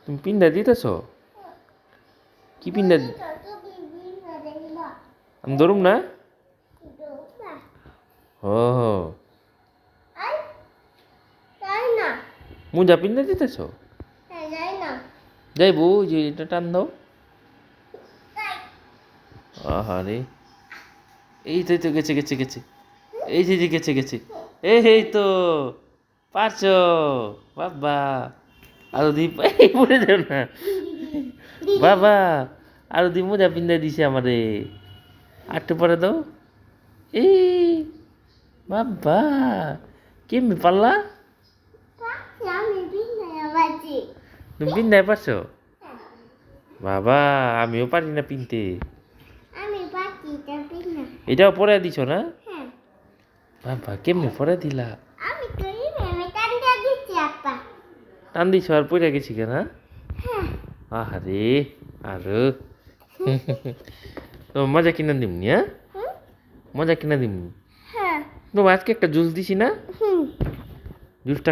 তুমি পিন্ডা দিতেছ? কি পিন্ডা আমি ধরুম না? ও মুজা পিন্ডা দিতেছ? যাইবো যে এটা টান দাও। আহারে এই তো গেছে গেছে গেছে, এই যে গেছে গেছে, এই তো পারছো বাবা। আরো দি পড়ে যাও না বাবা, আরো দি মোজা পিন্ডা দিছে আমারে, আটটু পরে দাও। এই বাবা কেমনে পারলা? তুমি পিন্দায় পারছো? বাবা আমিও পারি না পিনতে। এটাও পরে দিছো না? বাবা কেমনে পরে দিলা? টান দিছো আর পড়ে গেছি কেন? আহারে আরো তো মজা কিনা দিমনি, হ্যাঁ মজা কিনা দিমনি। তো আজকে একটা জুস দিছি না, জুসটা